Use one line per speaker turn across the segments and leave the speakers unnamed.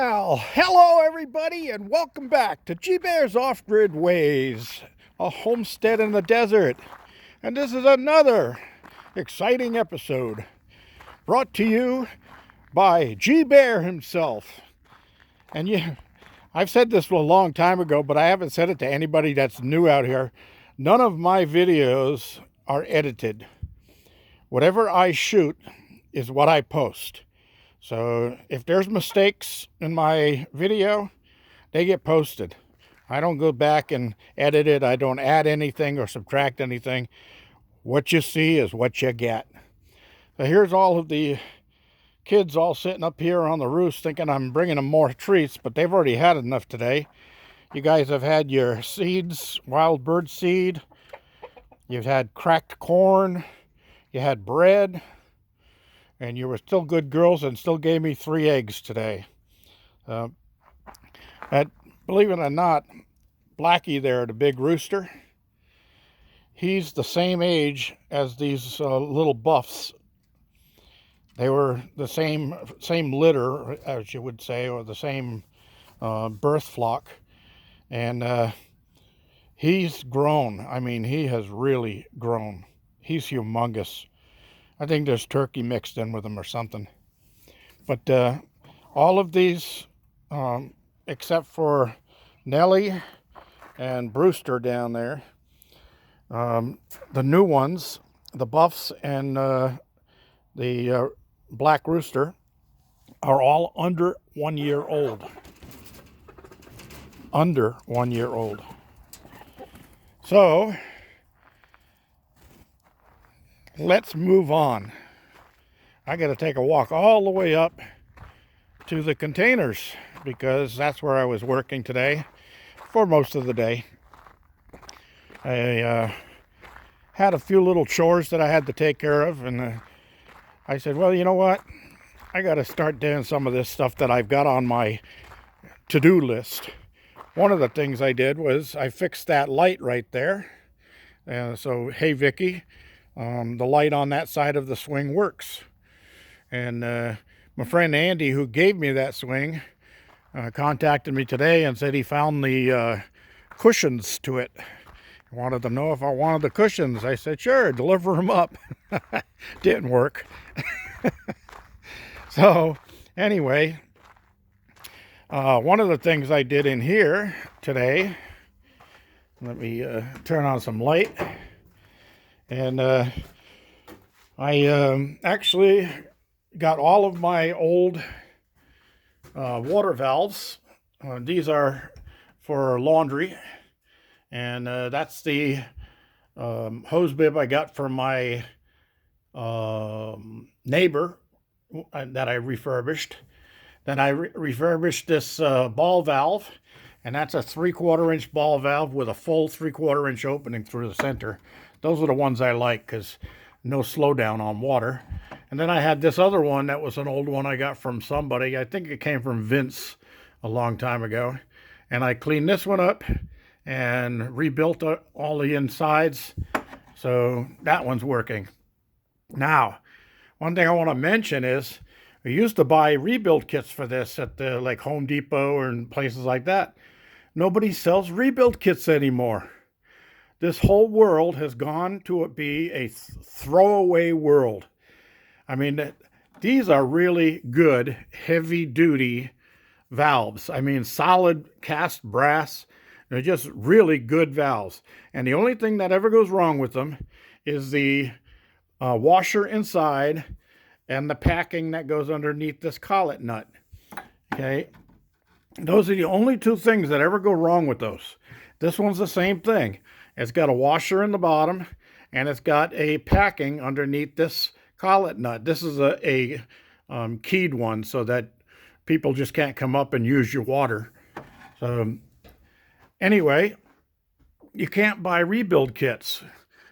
Well, hello everybody and welcome back to G-Bear's Off-Grid Ways, a homestead in the desert. And this is another exciting episode brought to you by G-Bear himself. And I've said this a long time ago, but I haven't said it to anybody that's new out here. None of my videos are edited. Whatever I shoot is what I post. So if there's mistakes in my video, they get posted. I don't go back and edit it. I don't add anything or subtract anything. What you see is what you get. So here's all of the kids all sitting up here on the roost thinking I'm bringing them more treats, but they've already had enough today. You guys have had your seeds, wild bird seed. You've had cracked corn. You had bread. And you were still good girls and still gave me 3 eggs today. Believe it or not, Blackie there, the big rooster, he's the same age as these little buffs. They were the same litter, as you would say, or the same birth flock. And he's grown. I mean, he has really grown. He's humongous. I think there's turkey mixed in with them or something. But all of these, except for Nellie and Brewster down there, the new ones, the buffs and the black rooster, are all under 1 year old. Under 1 year old. So let's move on. I got to take a walk all the way up to the containers because that's where I was working today for most of the day. I had a few little chores that I had to take care of, and I said, well, you know what? I got to start doing some of this stuff that I've got on my to-do list. One of the things I did was I fixed that light right there. So, hey, Vicky. The light on that side of the swing works. And my friend Andy, who gave me that swing, contacted me today and said he found the cushions to it. He wanted to know if I wanted the cushions. I said, sure, deliver them up. Didn't work. So anyway, one of the things I did in here today, let me turn on some light. And I actually got all of my old water valves. These are for laundry. And that's the hose bib I got from my neighbor that I refurbished. Then I refurbished this ball valve. And that's a 3/4 inch ball valve with a full 3/4 inch opening through the center. Those are the ones I like because no slowdown on water. And then I had this other one that was an old one I got from somebody. I think it came from Vince a long time ago. And I cleaned this one up and rebuilt all the insides. So that one's working. Now, one thing I want to mention is we used to buy rebuild kits for this at the like Home Depot or in places like that. Nobody sells rebuild kits anymore. This whole world has gone to be a throwaway world. I mean, these are really good, heavy-duty valves. I mean, solid cast brass. They're just really good valves. And the only thing that ever goes wrong with them is the washer inside and the packing that goes underneath this collet nut. Okay? Those are the only 2 things that ever go wrong with those. This one's the same thing. It's got a washer in the bottom, and it's got a packing underneath this collet nut. This is a keyed one so that people just can't come up and use your water. So anyway, you can't buy rebuild kits.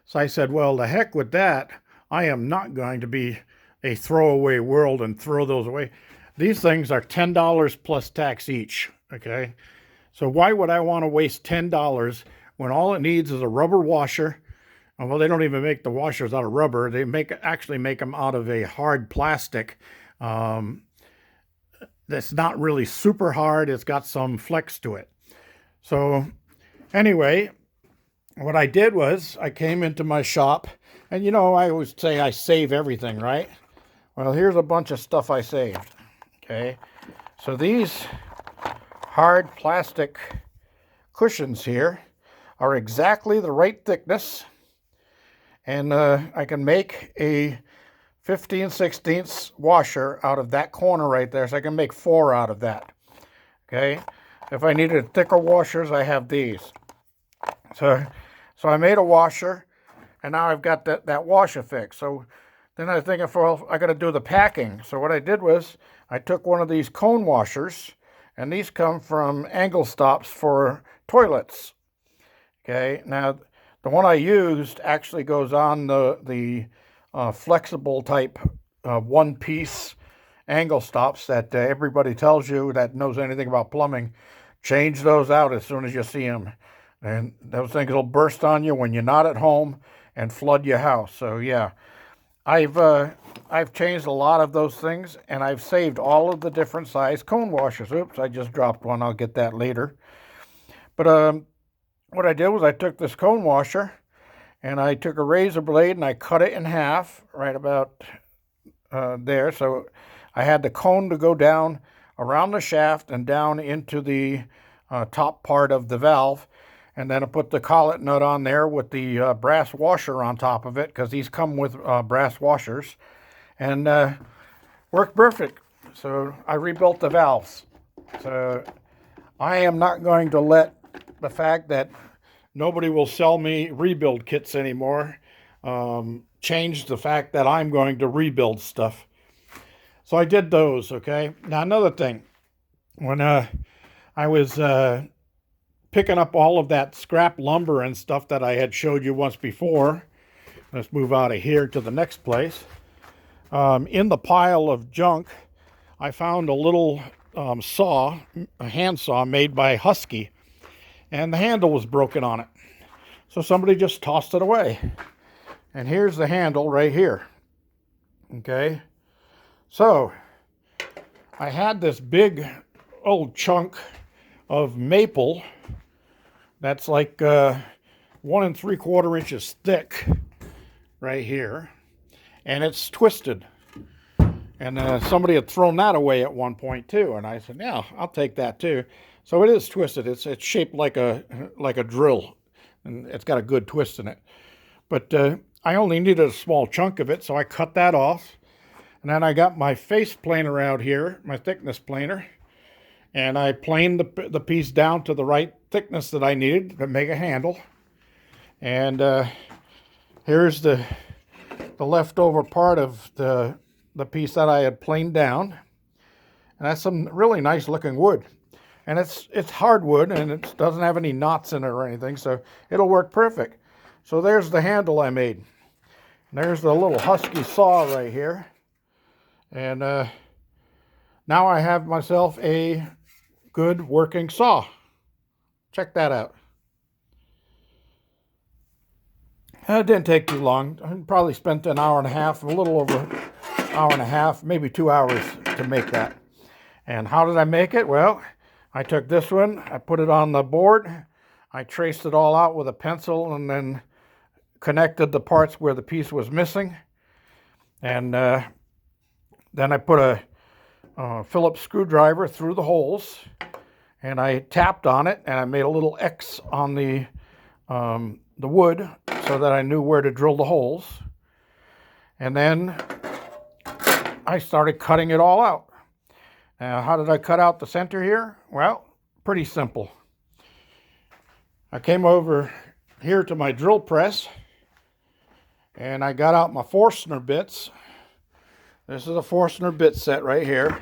So I said, well, the heck with that. I am not going to be a throwaway world and throw those away. These things are $10 plus tax each, okay? So why would I want to waste $10 when all it needs is a rubber washer? Well, they don't even make the washers out of rubber. They actually make them out of a hard plastic that's not really super hard. It's got some flex to it. So anyway, what I did was I came into my shop, and you know, I always say I save everything, right? Well, here's a bunch of stuff I saved. Okay, so these hard plastic cushions here are exactly the right thickness, and I can make a 15/16 washer out of that corner right there, so I can make 4 out of that. Okay, if I needed thicker washers, I have these. So I made a washer, and now I've got that washer fixed. So then I think, well, I got to do the packing. So what I did was I took one of these cone washers, and these come from Angle Stops for toilets. Okay, now the one I used actually goes on the flexible type one-piece angle stops that everybody tells you that knows anything about plumbing. Change those out as soon as you see them. And those things will burst on you when you're not at home and flood your house. So yeah, I've changed a lot of those things, and I've saved all of the different size cone washers. Oops, I just dropped one. I'll get that later. But what I did was I took this cone washer, and I took a razor blade and I cut it in half right about there. So I had the cone to go down around the shaft and down into the top part of the valve. And then I put the collet nut on there with the brass washer on top of it, because these come with brass washers, and worked perfect. So I rebuilt the valves. So I am not going to let the fact that nobody will sell me rebuild kits anymore change the fact that I'm going to rebuild stuff. So I did those, okay? Now another thing, when I was picking up all of that scrap lumber and stuff that I had showed you once before, let's move out of here to the next place. In the pile of junk, I found a little saw, a hand saw made by Husky, and the handle was broken on it. So somebody just tossed it away. And here's the handle right here. Okay. So I had this big old chunk of maple that's like 1 3/4 inches thick right here, and it's twisted. And somebody had thrown that away at one point too, and I said, "Yeah, I'll take that too." So it is twisted. It's shaped like a drill, and it's got a good twist in it. But I only needed a small chunk of it, so I cut that off. And then I got my face planer out here, my thickness planer, and I planed the piece down to the right thickness that I needed to make a handle. And here's the leftover part of the piece that I had planed down. And that's some really nice looking wood. And it's hardwood, and it doesn't have any knots in it or anything, so it'll work perfect. So there's the handle I made. And there's the little Husky saw right here. And now I have myself a good working saw. Check that out. It didn't take too long. I probably spent an hour and a half, a little over an hour and a half, maybe 2 hours to make that. And how did I make it? Well, I took this one, I put it on the board, I traced it all out with a pencil, and then connected the parts where the piece was missing. And then I put a Phillips screwdriver through the holes, and I tapped on it, and I made a little X on the wood so that I knew where to drill the holes. And then I started cutting it all out. Now, how did I cut out the center here? Well, pretty simple. I came over here to my drill press, and I got out my Forstner bits. This is a Forstner bit set right here.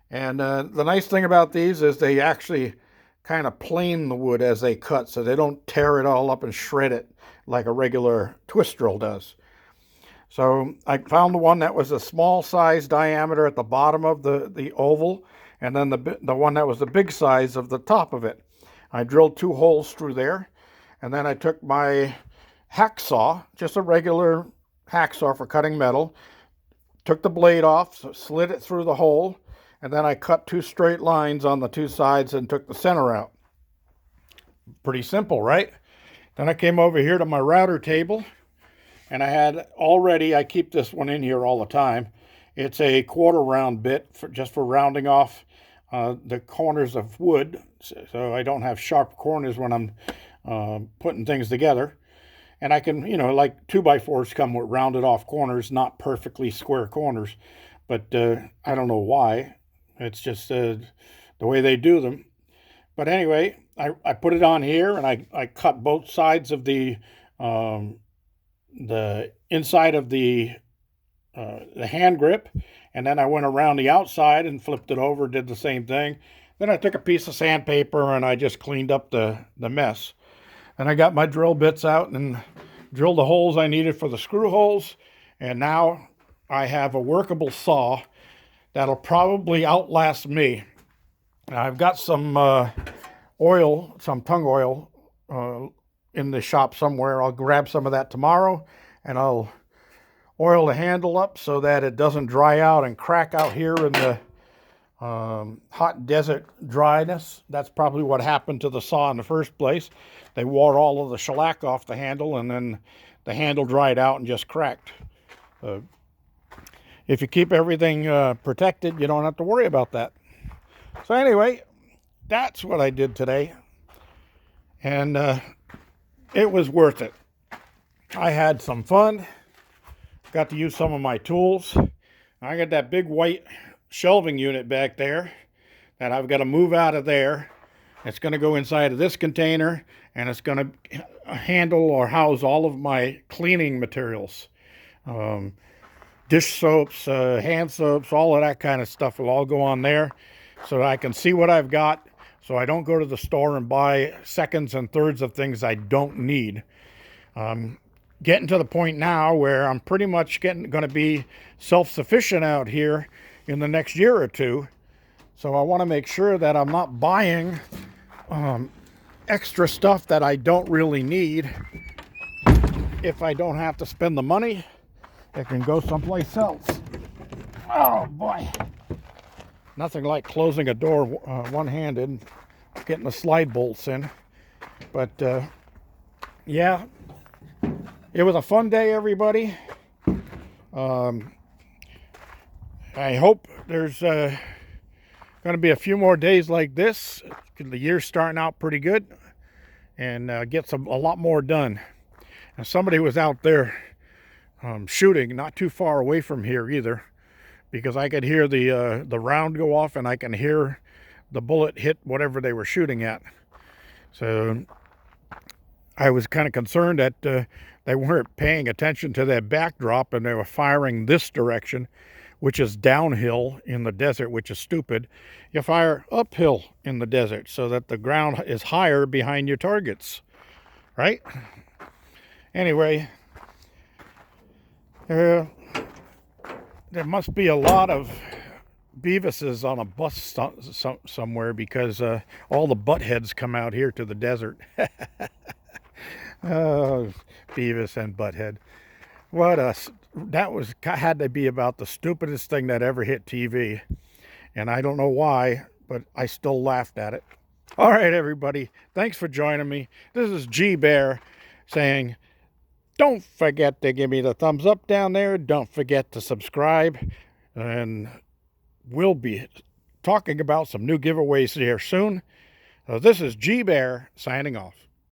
And the nice thing about these is they actually kind of plane the wood as they cut, so they don't tear it all up and shred it like a regular twist drill does. So I found the one that was a small size diameter at the bottom of the oval, and then the one that was the big size of the top of it. I drilled 2 holes through there, and then I took my hacksaw, just a regular hacksaw for cutting metal, took the blade off, slid it through the hole, and then I cut 2 straight lines on the 2 sides and took the center out. Pretty simple, right? Then I came over here to my router table, and I had already, I keep this one in here all the time. It's a 1/4 round bit just for rounding off the corners of wood, so I don't have sharp corners when I'm putting things together. And I can, like 2x4s come with rounded off corners, not perfectly square corners. But I don't know why. It's just the way they do them. But anyway, I put it on here, and I cut both sides of the inside of the hand grip, and then I went around the outside and flipped it over, did the same thing. Then I took a piece of sandpaper and I just cleaned up the mess. And I got my drill bits out and drilled the holes I needed for the screw holes. And now I have a workable saw that'll probably outlast me. Now I've got some oil, some tung oil in the shop somewhere. I'll grab some of that tomorrow, and I'll oil the handle up so that it doesn't dry out and crack out here in the hot desert dryness. That's probably what happened to the saw in the first place. They wore all of the shellac off the handle, and then the handle dried out and just cracked. If you keep everything protected, you don't have to worry about that. So anyway, that's what I did today, and it was worth it. I had some fun, got to use some of my tools. I got that big white shelving unit back there that I've got to move out of there. It's going to go inside of this container, and it's going to handle or house all of my cleaning materials. Dish soaps, hand soaps, all of that kind of stuff will all go on there so that I can see what I've got, so I don't go to the store and buy seconds and thirds of things I don't need. Getting to the point now where I'm pretty much going to be self-sufficient out here in the next year or two. So I want to make sure that I'm not buying extra stuff that I don't really need. If I don't have to spend the money, it can go someplace else. Oh boy. Nothing like closing a door one-handed, getting the slide bolts in. But yeah, it was a fun day, everybody. I hope there's going to be a few more days like this. The year's starting out pretty good, and get a lot more done. And somebody was out there shooting not too far away from here either, because I could hear the round go off, and I can hear the bullet hit whatever they were shooting at. So I was kind of concerned that they weren't paying attention to that backdrop, and they were firing this direction, which is downhill in the desert, which is stupid. You fire uphill in the desert so that the ground is higher behind your targets, right? Anyway, there must be a lot of Beavises on a bus somewhere, because all the buttheads come out here to the desert. Oh, Beavis and Butthead. Had to be about the stupidest thing that ever hit TV. And I don't know why, but I still laughed at it. All right, everybody. Thanks for joining me. This is G Bear saying, don't forget to give me the thumbs up down there. Don't forget to subscribe. And we'll be talking about some new giveaways here soon. This is G Bear signing off.